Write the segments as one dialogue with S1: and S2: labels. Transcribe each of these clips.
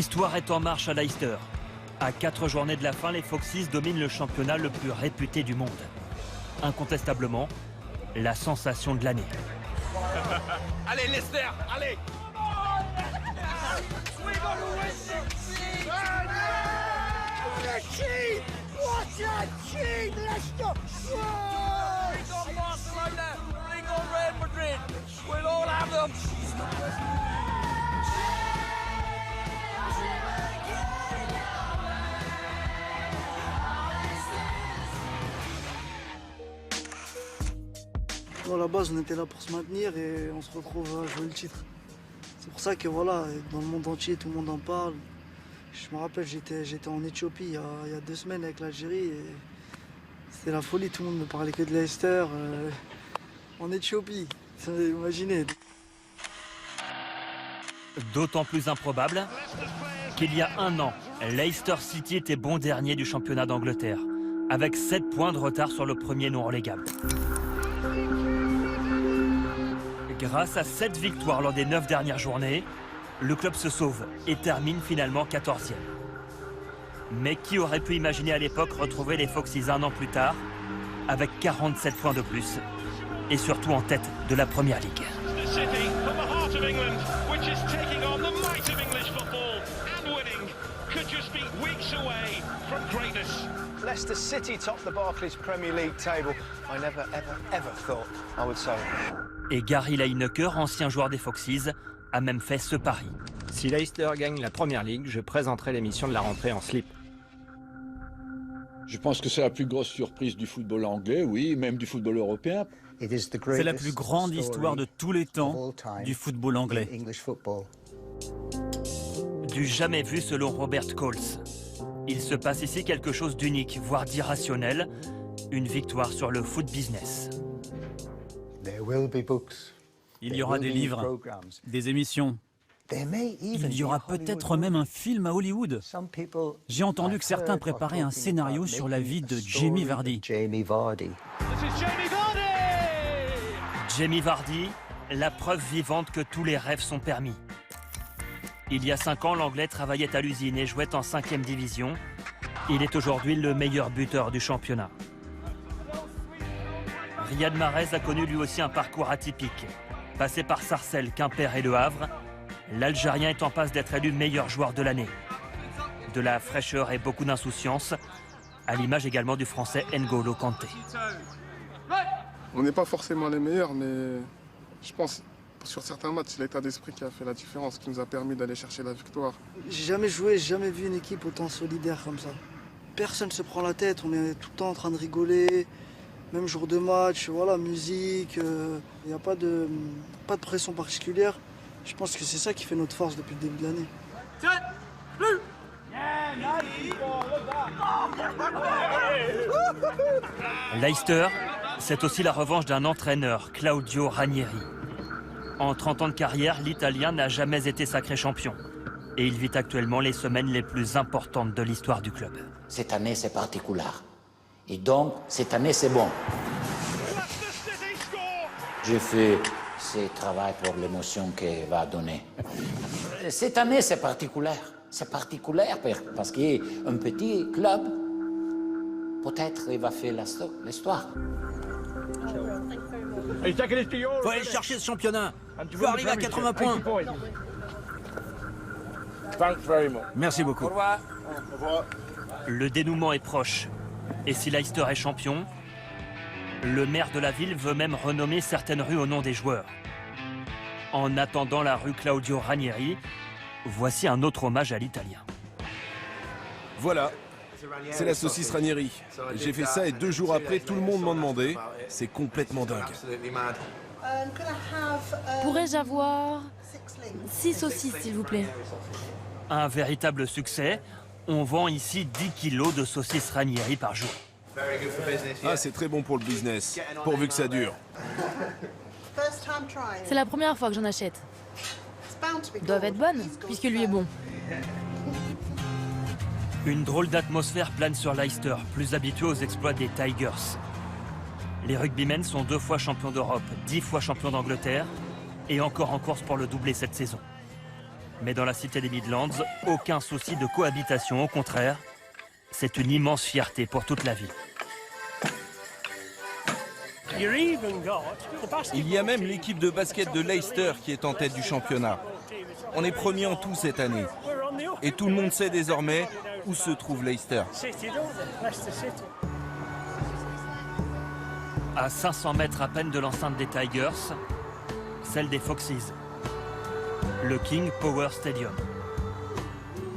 S1: L'histoire est en marche à Leicester. À 4 journées de la fin, les Foxes dominent le championnat le plus réputé du monde. Incontestablement, la sensation de l'année.
S2: Allez Leicester, allez!
S3: What a cheat, Leicester!
S2: Bring on Barcelona, bring on Real Madrid, we'll all have them!
S4: À la base, on était là pour se maintenir et on se retrouve à jouer le titre. C'est pour ça que voilà, dans le monde entier, tout le monde en parle. Je me rappelle, j'étais en Éthiopie il y a 2 semaines avec l'Algérie et c'était la folie. Tout le monde ne parlait que de Leicester en Éthiopie. Imaginez.
S1: D'autant plus improbable qu'il y a 1 an, Leicester City était bon dernier du championnat d'Angleterre, avec 7 points de retard sur le premier non relégable. Grâce à 7 victoires lors des 9 dernières journées, le club se sauve et termine finalement 14e. Mais qui aurait pu imaginer à l'époque retrouver les Foxes 1 an plus tard, avec 47 points de plus, et surtout en tête de la Première Ligue.
S5: Leicester City top the Barclays Premier League table. I never, ever thought I would say.
S1: Et Gary Lineker, ancien joueur des Foxes, a même fait ce pari.
S6: Si Leicester gagne la Première Ligue, je présenterai l'émission de la rentrée en slip.
S7: Je pense que c'est la plus grosse surprise du football anglais, oui, même du football européen.
S8: C'est la plus grande histoire de tous les temps du football anglais.
S1: Du jamais vu selon Robert Coles. Il se passe ici quelque chose d'unique, voire d'irrationnel. Une victoire sur le foot business.
S8: Il y aura des livres, des émissions. Il y aura peut-être même un film à Hollywood. J'ai entendu que certains préparaient un scénario sur la vie de Jamie Vardy.
S1: Jamie Vardy, la preuve vivante que tous les rêves sont permis. Il y a 5 ans, l'Anglais travaillait à l'usine et jouait en 5e division. Il est aujourd'hui le meilleur buteur du championnat. Riyad Mahrez a connu lui aussi un parcours atypique. Passé par Sarcelles, Quimper et Le Havre, l'Algérien est en passe d'être élu meilleur joueur de l'année. De la fraîcheur et beaucoup d'insouciance, à l'image également du Français N'Golo Kanté.
S9: On n'est pas forcément les meilleurs, mais je pense sur certains matchs, c'est l'état d'esprit qui a fait la différence, qui nous a permis d'aller chercher la victoire.
S4: J'ai jamais joué, j'ai jamais vu une équipe autant solidaire comme ça. Personne ne se prend la tête, on est tout le temps en train de rigoler. Même jour de match, voilà, musique, il n'y a pas de pression particulière. Je pense que c'est ça qui fait notre force depuis le début de l'année.
S1: Leicester, c'est aussi la revanche d'un entraîneur, Claudio Ranieri. En 30 ans de carrière, l'Italien n'a jamais été sacré champion. Et il vit actuellement les semaines les plus importantes de l'histoire du club.
S10: Cette année, c'est particulier. Et donc, cette année, c'est bon. J'ai fait ce travail pour l'émotion qu'il va donner. Cette année, c'est particulier. C'est particulier parce qu'il y a un petit club. Peut-être il va faire l'histoire.
S8: Faut aller chercher ce championnat. Tu veux arriver à 80 points. Merci beaucoup.
S9: Au revoir.
S1: Le dénouement est proche. Et si Leicester est champion, le maire de la ville veut même renommer certaines rues au nom des joueurs. En attendant la rue Claudio Ranieri, voici un autre hommage à l'Italien.
S11: Voilà, c'est la saucisse Ranieri. J'ai fait ça et 2 jours après, tout le monde m'en demandait. C'est complètement dingue.
S12: Pourrais-je avoir 6 saucisses, s'il vous plaît?
S1: Un véritable succès. On vend ici 10 kilos de saucisses Ranieri par jour.
S11: Ah, c'est très bon pour le business, pourvu que ça dure.
S12: C'est la première fois que j'en achète. Doivent être bonnes, puisque lui est bon.
S1: Une drôle d'atmosphère plane sur Leicester, plus habitué aux exploits des Tigers. Les rugbymen sont 2 fois champions d'Europe, 10 fois champions d'Angleterre, et encore en course pour le doublé cette saison. Mais dans la cité des Midlands, aucun souci de cohabitation, au contraire, c'est une immense fierté pour toute la ville.
S11: Il y a même l'équipe de basket de Leicester qui est en tête du championnat. On est premier en tout cette année. Et tout le monde sait désormais où se trouve Leicester.
S1: À 500 mètres à peine de l'enceinte des Tigers, celle des Foxes, le King Power Stadium.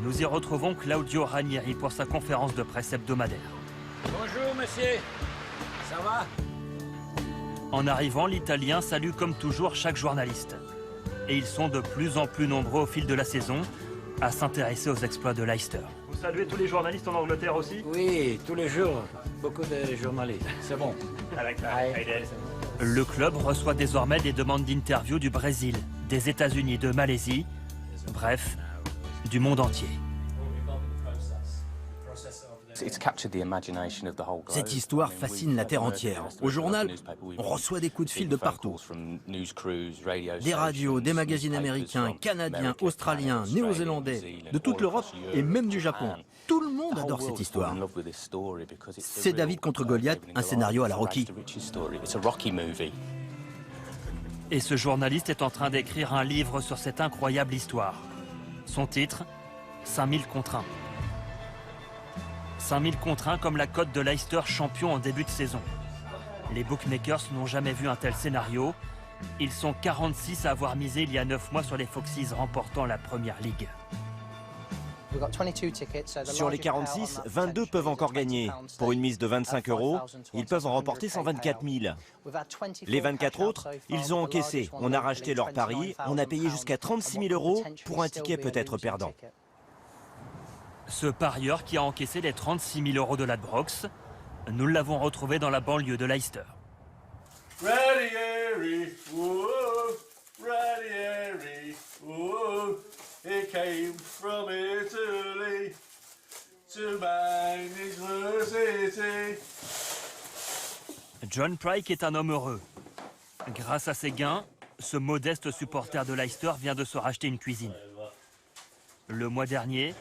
S1: Nous y retrouvons Claudio Ranieri pour sa conférence de presse hebdomadaire.
S10: Bonjour, monsieur. Ça va?
S1: En arrivant, l'Italien salue comme toujours chaque journaliste. Et ils sont de plus en plus nombreux au fil de la saison à s'intéresser aux exploits de Leicester. Vous saluez tous les journalistes en Angleterre aussi?
S10: Oui, tous les jours. Beaucoup de journalistes. C'est bon.
S1: Le club reçoit désormais des demandes d'interview du Brésil, des États-Unis, de Malaisie, bref, du monde entier.
S13: Cette histoire fascine la Terre entière. Au journal, on reçoit des coups de fil de partout. Des radios, des magazines américains, canadiens, australiens, néo-zélandais, de toute l'Europe et même du Japon. Tout le monde adore cette histoire. C'est David contre Goliath, un scénario à la Rocky.
S1: Et ce journaliste est en train d'écrire un livre sur cette incroyable histoire. Son titre, 5000 contre 1. 5000 contre 1 comme la cote de Leicester champion en début de saison. Les bookmakers n'ont jamais vu un tel scénario. Ils sont 46 à avoir misé il y a 9 mois sur les Foxes remportant la Première Ligue.
S14: Sur les 46, 22 peuvent encore gagner. Pour une mise de 25 €, ils peuvent en remporter 124 000. Les 24 autres, ils ont encaissé. On a racheté leur pari, on a payé jusqu'à 36 000 € pour un ticket peut-être perdant.
S1: Ce parieur qui a encaissé les 36 000 € de Ladbrokes, nous l'avons retrouvé dans la banlieue de Leicester.
S2: Ranieri, whoa, Ranieri, whoa, he came from Italy to manage the city.
S1: John Pryke est un homme heureux. Grâce à ses gains, ce modeste supporter de Leicester vient de se racheter une cuisine. Le mois dernier,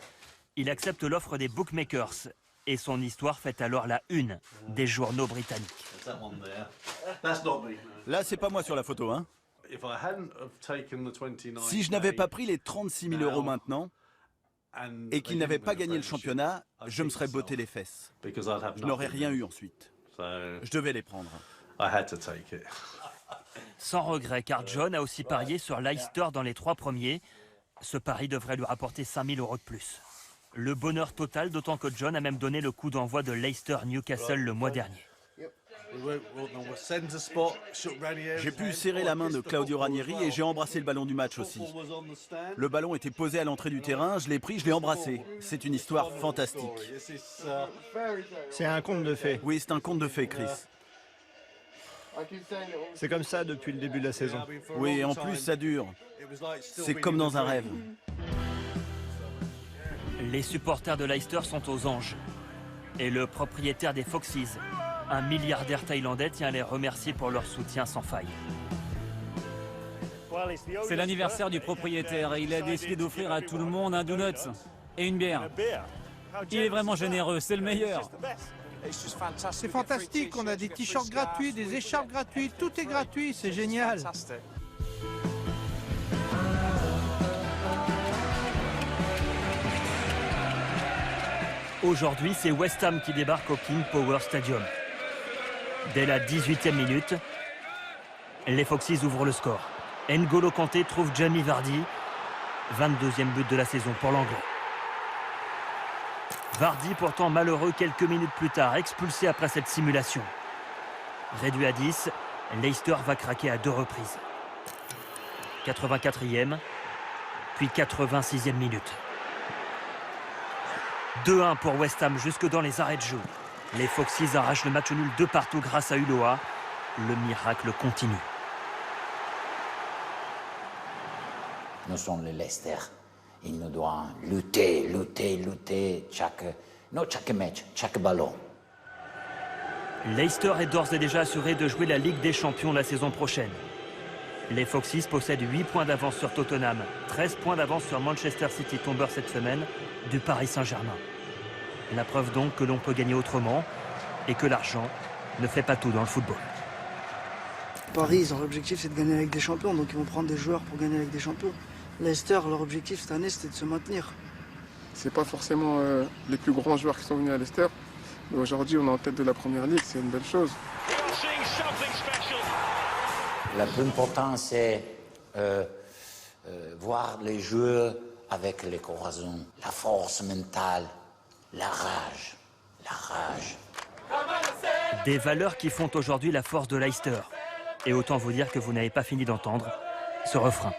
S1: il accepte l'offre des bookmakers et son histoire fait alors la une des journaux britanniques.
S15: Là, c'est pas moi sur la photo, hein. Si je n'avais pas pris les 36 000 € maintenant et qu'il n'avait pas gagné le championnat, je me serais botté les fesses. Je n'aurais rien eu ensuite. Je devais les prendre.
S1: Sans regret, car John a aussi parié sur Leicester dans les 3 premiers. Ce pari devrait lui rapporter 5 000 € de plus. Le bonheur total, d'autant que John a même donné le coup d'envoi de Leicester-Newcastle le mois dernier.
S15: J'ai pu serrer la main de Claudio Ranieri et j'ai embrassé le ballon du match aussi. Le ballon était posé à l'entrée du terrain, je l'ai pris, je l'ai embrassé. C'est une histoire fantastique.
S16: C'est un conte de fées.
S15: Oui, c'est un conte de fées, Chris.
S16: C'est comme ça depuis le début de la saison.
S15: Oui, en plus ça dure. C'est comme dans un rêve.
S1: Les supporters de Leicester sont aux anges. Et le propriétaire des Foxes, un milliardaire thaïlandais, tient à les remercier pour leur soutien sans faille.
S8: C'est l'anniversaire du propriétaire et il a décidé d'offrir à tout le monde un donuts et une bière. Il est vraiment généreux, c'est le meilleur.
S17: C'est fantastique, on a des t-shirts gratuits, des écharpes gratuites, tout est gratuit, c'est génial.
S1: Aujourd'hui, c'est West Ham qui débarque au King Power Stadium. Dès la 18e minute, les Foxes ouvrent le score. N'Golo Kanté trouve Jamie Vardy, 22e but de la saison pour l'Anglais. Vardy, pourtant malheureux quelques minutes plus tard, expulsé après cette simulation. Réduit à 10, Leicester va craquer à 2 reprises. 84e, puis 86e minute. 2-1 pour West Ham jusque dans les arrêts de jeu. Les Foxes arrachent le match nul 2 partout grâce à Ulloa. Le miracle continue.
S10: Nous sommes le Leicester. Il nous doit lutter, lutter, lutter chaque match, chaque ballon.
S1: Leicester est d'ores et déjà assuré de jouer la Ligue des Champions la saison prochaine. Les Foxes possèdent 8 points d'avance sur Tottenham, 13 points d'avance sur Manchester City, tombeur cette semaine, du Paris Saint-Germain. La preuve donc que l'on peut gagner autrement et que l'argent ne fait pas tout dans le football.
S4: Paris, leur objectif c'est de gagner avec des champions, donc ils vont prendre des joueurs pour gagner avec des champions. Leicester, leur objectif cette année c'était de se maintenir.
S9: C'est pas forcément les plus grands joueurs qui sont venus à Leicester, mais aujourd'hui on est en tête de la première ligue, c'est une belle chose.
S10: Le plus important, c'est voir les joueurs avec les coraisons, la force mentale, la rage, la rage.
S1: Des valeurs qui font aujourd'hui la force de Leicester. Et autant vous dire que vous n'avez pas fini d'entendre ce refrain.